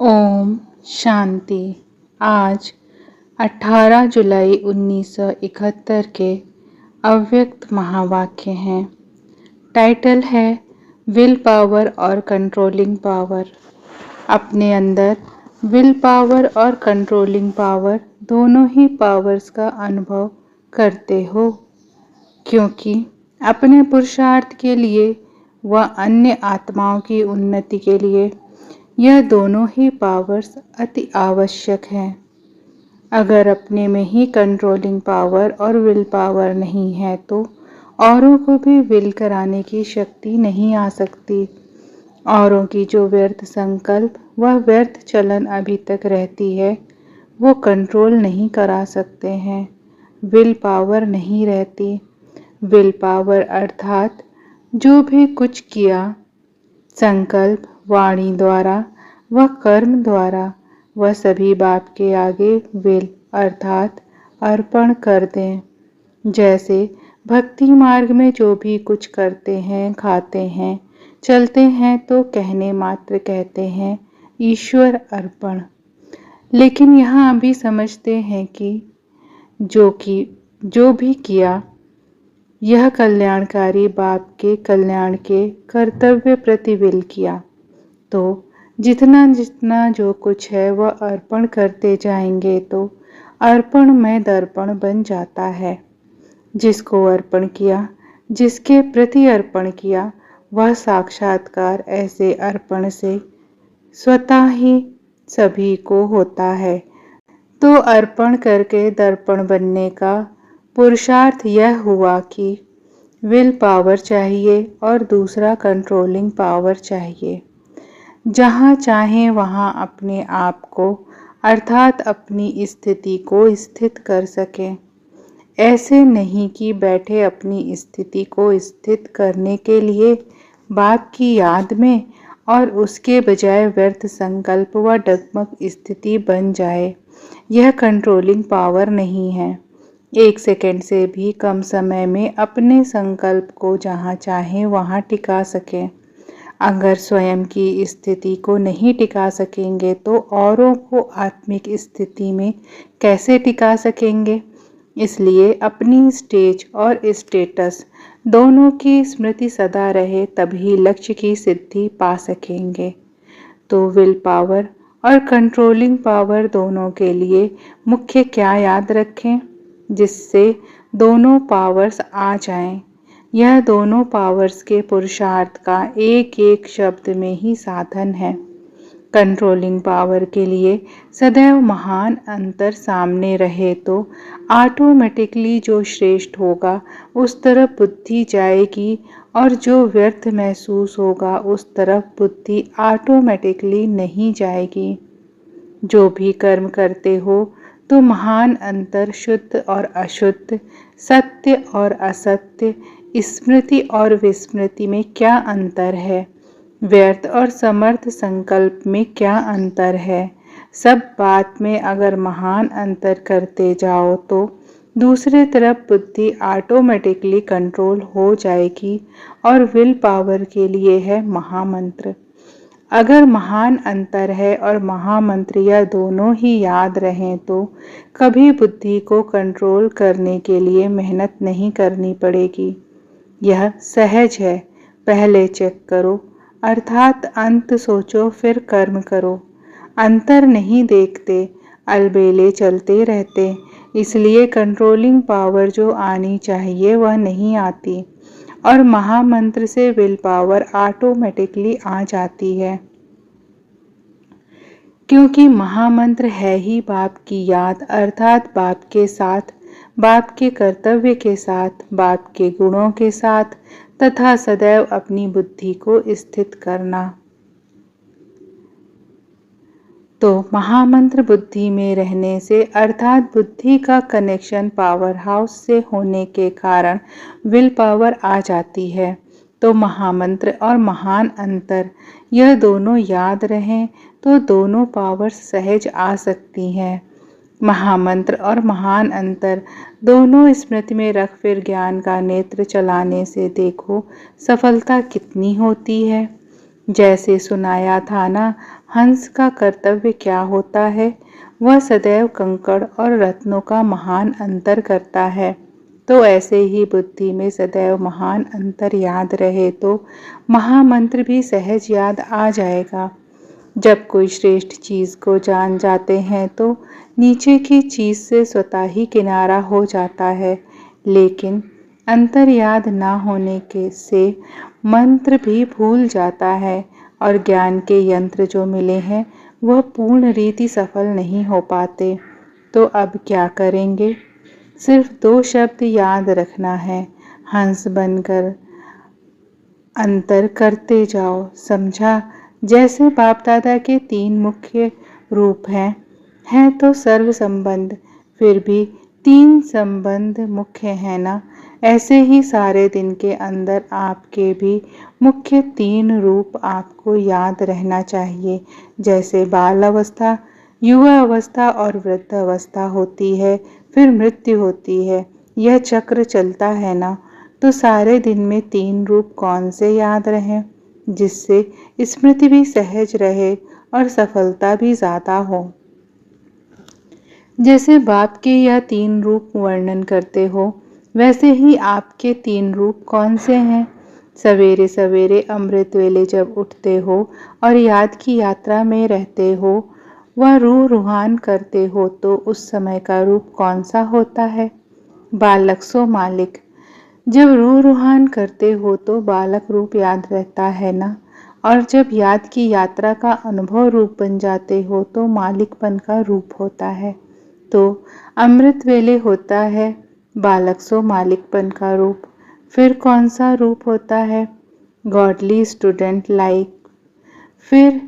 ओम शांति। आज 18 जुलाई 1971 के अव्यक्त महावाक्य हैं। टाइटल है विल पावर और कंट्रोलिंग पावर। अपने अंदर विल पावर और कंट्रोलिंग पावर दोनों ही पावर्स का अनुभव करते हो, क्योंकि अपने पुरुषार्थ के लिए व अन्य आत्माओं की उन्नति के लिए यह दोनों ही पावर्स अति आवश्यक हैं। अगर अपने में ही कंट्रोलिंग पावर और विल पावर नहीं है तो औरों को भी विल कराने की शक्ति नहीं आ सकती। औरों की जो व्यर्थ संकल्प व व्यर्थ चलन अभी तक रहती है वो कंट्रोल नहीं करा सकते हैं। विल पावर नहीं रहती। विल पावर अर्थात जो भी कुछ किया संकल्प, वाणी द्वारा व कर्म द्वारा वह सभी बाप के आगे विल अर्थात अर्पण कर दें। जैसे भक्ति मार्ग में जो भी कुछ करते हैं, खाते हैं, चलते हैं तो कहने मात्र कहते हैं ईश्वर अर्पण। लेकिन यहाँ अभी समझते हैं कि जो भी किया यह कल्याणकारी बाप के कल्याण के कर्तव्य प्रति विल किया, तो जितना जितना जो कुछ है वह अर्पण करते जाएंगे तो अर्पण में दर्पण बन जाता है। जिसको अर्पण किया, जिसके प्रति अर्पण किया, वह साक्षात्कार ऐसे अर्पण से स्वतः ही सभी को होता है। तो अर्पण करके दर्पण बनने का पुरुषार्थ यह हुआ कि विल पावर चाहिए और दूसरा कंट्रोलिंग पावर चाहिए। जहाँ चाहे वहाँ अपने आप को अर्थात अपनी स्थिति को स्थित कर सकें। ऐसे नहीं कि बैठे अपनी स्थिति को स्थित करने के लिए बाप की याद में और उसके बजाय व्यर्थ संकल्प व डगमग स्थिति बन जाए। यह कंट्रोलिंग पावर नहीं है। 1 सेकंड से भी कम समय में अपने संकल्प को जहाँ चाहे वहाँ टिका सकें। अगर स्वयं की स्थिति को नहीं टिका सकेंगे तो औरों को आत्मिक स्थिति में कैसे टिका सकेंगे। इसलिए अपनी स्टेज और स्टेटस दोनों की स्मृति सदा रहे, तभी लक्ष्य की सिद्धि पा सकेंगे। तो विल पावर और कंट्रोलिंग पावर दोनों के लिए मुख्य क्या याद रखें, जिससे दोनों पावर्स आ जाएं। यह दोनों पावर्स के पुरुषार्थ का एक एक शब्द में ही साधन है। कंट्रोलिंग पावर के लिए सदैव महान अंतर सामने रहे तो ऑटोमेटिकली जो श्रेष्ठ होगा उस तरफ बुद्धि जाएगी और जो व्यर्थ महसूस होगा उस तरफ बुद्धि ऑटोमेटिकली नहीं जाएगी। जो भी कर्म करते हो तो महान अंतर शुद्ध और अशुद्ध, सत्य और असत्य, स्मृति और विस्मृति में क्या अंतर है, व्यर्थ और समर्थ संकल्प में क्या अंतर है। सब बात में अगर महान अंतर करते जाओ तो दूसरे तरफ बुद्धि ऑटोमेटिकली कंट्रोल हो जाएगी। और विल पावर के लिए है महामंत्र। अगर महान अंतर है और महामंत्र यह दोनों ही याद रहें तो कभी बुद्धि को कंट्रोल करने के लिए मेहनत नहीं करनी पड़ेगी। यह सहज है। पहले चेक करो अर्थात अंत सोचो फिर कर्म करो। अंतर नहीं देखते, अलबेले चलते रहते, इसलिए कंट्रोलिंग पावर जो आनी चाहिए वह नहीं आती और महामंत्र से विल पावर ऑटोमेटिकली आ जाती है। क्योंकि महामंत्र है ही बाप की याद अर्थात बाप के साथ, बाप के कर्तव्य के साथ, बाप के गुणों के साथ तथा सदैव अपनी बुद्धि को स्थित करना। तो महामंत्र बुद्धि में रहने से अर्थात बुद्धि का कनेक्शन पावर हाउस से होने के कारण विल पावर आ जाती है। तो महामंत्र और महान अंतर यह दोनों याद रहें तो दोनों पावर्स सहज आ सकती हैं। महामंत्र और महान अंतर दोनों स्मृति में रख फिर ज्ञान का नेत्र चलाने से देखो सफलता कितनी होती है। जैसे सुनाया था ना, हंस का कर्तव्य क्या होता है, वह सदैव कंकड़ और रत्नों का महान अंतर करता है। तो ऐसे ही बुद्धि में सदैव महान अंतर याद रहे तो महामंत्र भी सहज याद आ जाएगा। जब कोई श्रेष्ठ चीज़ को जान जाते हैं तो नीचे की चीज़ से स्वतः ही किनारा हो जाता है, लेकिन अंतर याद ना होने के से मंत्र भी भूल जाता है और ज्ञान के यंत्र जो मिले हैं वह पूर्ण रीति सफल नहीं हो पाते। तो अब क्या करेंगे? सिर्फ 2 शब्द याद रखना है, हंस बनकर अंतर करते जाओ। समझा? जैसे बाप दादा के 3 मुख्य रूप हैं तो सर्व संबंध, फिर भी 3 संबंध मुख्य है ना। ऐसे ही सारे दिन के अंदर आपके भी मुख्य 3 रूप आपको याद रहना चाहिए। जैसे बाल अवस्था, युवा अवस्था और वृद्ध अवस्था होती है, फिर मृत्यु होती है। यह चक्र चलता है ना। तो सारे दिन में 3 रूप कौन से याद रहें, जिससे स्मृति भी सहज रहे और सफलता भी ज़्यादा हो। जैसे बाप के यह 3 रूप वर्णन करते हो, वैसे ही आपके 3 रूप कौन से हैं? सवेरे सवेरे अमृत वेले जब उठते हो और याद की यात्रा में रहते हो, वह रूह रूहान करते हो, तो उस समय का रूप कौन सा होता है? बालक सो मालिक। जब रूह रूहान करते हो तो बालक रूप याद रहता है ना, और जब याद की यात्रा का अनुभव रूप बन जाते हो तो मालिकपन का रूप होता है। तो अमृत वेले होता है बालक सो मालिकपन का रूप। फिर कौन सा रूप होता है? Godly student like. फिर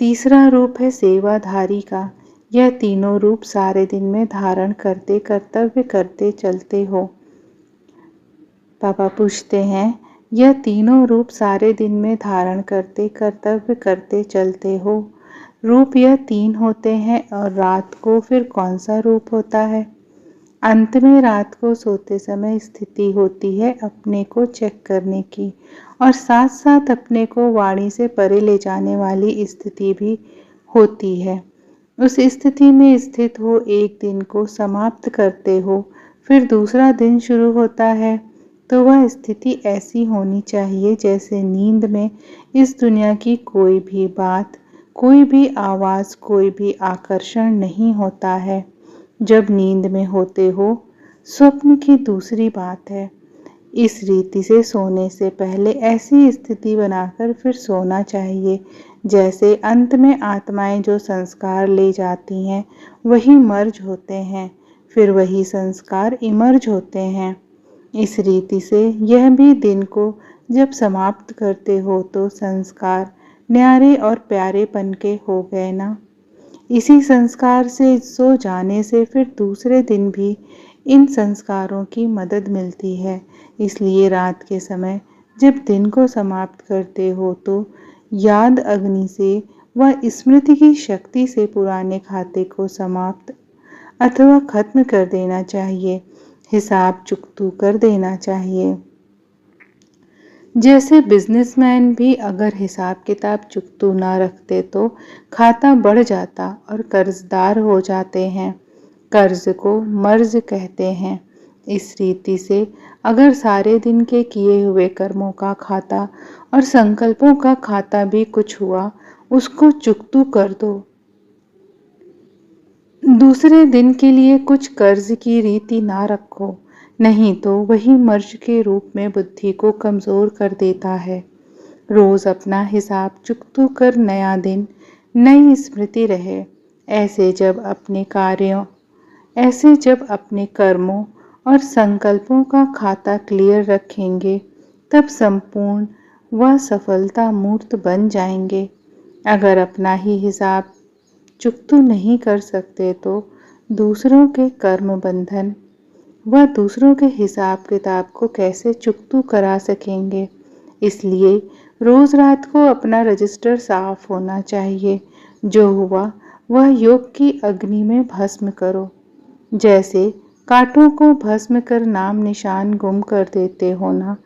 तीसरा रूप है सेवाधारी का। यह तीनों रूप सारे दिन में धारण करते कर्तव्य करते चलते हो। पापा पूछते हैं, यह तीनों रूप सारे दिन में धारण करते कर्तव्य करते चलते हो। रूप यह 3 होते हैं और रात को फिर कौन सा रूप होता है? अंत में रात को सोते समय स्थिति होती है अपने को चेक करने की, और साथ साथ अपने को वाणी से परे ले जाने वाली स्थिति भी होती है। उस स्थिति में स्थित हो एक दिन को समाप्त करते हो, फिर दूसरा दिन शुरू होता है। तो वह स्थिति ऐसी होनी चाहिए जैसे नींद में इस दुनिया की कोई भी बात, कोई भी आवाज़, कोई भी आकर्षण नहीं होता है। जब नींद में होते हो, स्वप्न की दूसरी बात है। इस रीति से सोने से पहले ऐसी स्थिति बनाकर फिर सोना चाहिए जैसे अंत में आत्माएं जो संस्कार ले जाती हैं वही मर्ज होते हैं, फिर वही संस्कार इमर्ज होते हैं। इस रीति से यह भी दिन को जब समाप्त करते हो तो संस्कार न्यारे और प्यारेपन के हो गए ना। इसी संस्कार से सो जाने से फिर दूसरे दिन भी इन संस्कारों की मदद मिलती है। इसलिए रात के समय जब दिन को समाप्त करते हो तो याद अग्नि से व स्मृति की शक्ति से पुराने खाते को समाप्त अथवा खत्म कर देना चाहिए, हिसाब चुकतू कर देना चाहिए। जैसे बिजनेसमैन भी अगर हिसाब किताब चुकतू ना रखते तो खाता बढ़ जाता और कर्जदार हो जाते हैं। कर्ज को मर्ज कहते हैं। इस रीति से अगर सारे दिन के किए हुए कर्मों का खाता और संकल्पों का खाता भी कुछ हुआ, उसको चुकतू कर दो। दूसरे दिन के लिए कुछ कर्ज की रीति ना रखो, नहीं तो वही मर्ज के रूप में बुद्धि को कमज़ोर कर देता है। रोज़ अपना हिसाब चुकतू कर नया दिन नई स्मृति रहे। ऐसे जब अपने कर्मों और संकल्पों का खाता क्लियर रखेंगे तब संपूर्ण व सफलता मूर्त बन जाएंगे। अगर अपना ही हिसाब चुकतू नहीं कर सकते तो दूसरों के कर्म बंधन व दूसरों के हिसाब किताब को कैसे चुकतू करा सकेंगे। इसलिए रोज़ रात को अपना रजिस्टर साफ होना चाहिए। जो हुआ वह योग की अग्नि में भस्म करो। जैसे कांटों को भस्म कर नाम निशान गुम कर देते हो ना,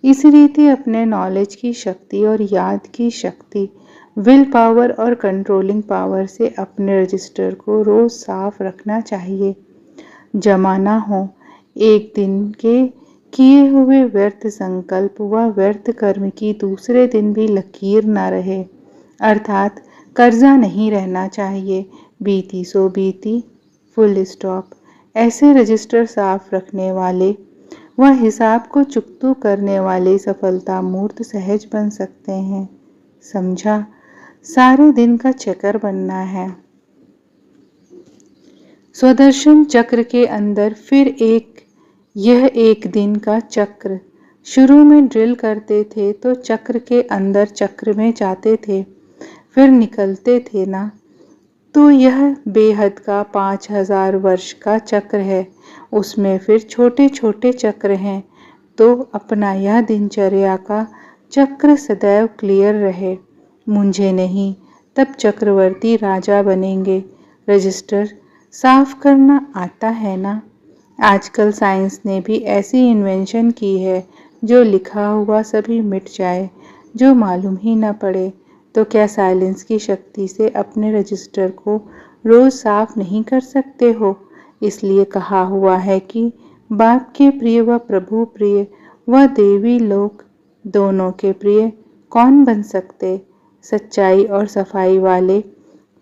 इस रीति अपने नॉलेज की शक्ति और याद की शक्ति विल पावर और कंट्रोलिंग पावर से अपने रजिस्टर को रोज साफ रखना चाहिए। जमा ना हो। एक दिन के किए हुए व्यर्थ संकल्प व व्यर्थ कर्म की दूसरे दिन भी लकीर न रहे, अर्थात कर्जा नहीं रहना चाहिए। बीती सो बीती, फुल स्टॉप। ऐसे रजिस्टर साफ रखने वाले व हिसाब को चुकतू करने वाले सफलता मूर्त सहज बन सकते हैं। समझा? सारे दिन का चक्कर बनना है। स्वदर्शन चक्र के अंदर फिर यह एक दिन का चक्र। शुरू में ड्रिल करते थे तो चक्र के अंदर चक्र में जाते थे, फिर निकलते थे ना। तो यह बेहद का 5000 वर्ष का चक्र है। उसमें फिर छोटे छोटे चक्र हैं। तो अपना यह दिनचर्या का चक्र सदैव क्लियर रहे, मुझे नहीं, तब चक्रवर्ती राजा बनेंगे। रजिस्टर साफ करना आता है ना? आजकल साइंस ने भी ऐसी इन्वेंशन की है जो लिखा हुआ सभी मिट जाए, जो मालूम ही न पड़े। तो क्या साइलेंस की शक्ति से अपने रजिस्टर को रोज साफ नहीं कर सकते हो? इसलिए कहा हुआ है कि बाप के प्रिय व प्रभु प्रिय व देवी लोक दोनों के प्रिय कौन बन सकते? सच्चाई और सफाई वाले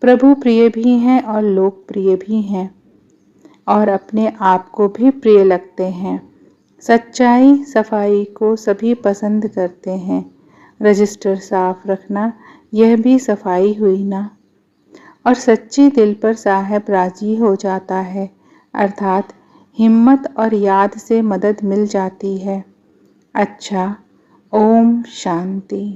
प्रभु प्रिय भी हैं और लोकप्रिय भी हैं और अपने आप को भी प्रिय लगते हैं। सच्चाई सफाई को सभी पसंद करते हैं। रजिस्टर साफ रखना यह भी सफाई हुई ना? और सच्ची दिल पर साहब राजी हो जाता है, अर्थात हिम्मत और याद से मदद मिल जाती है। अच्छा, ओम शांति।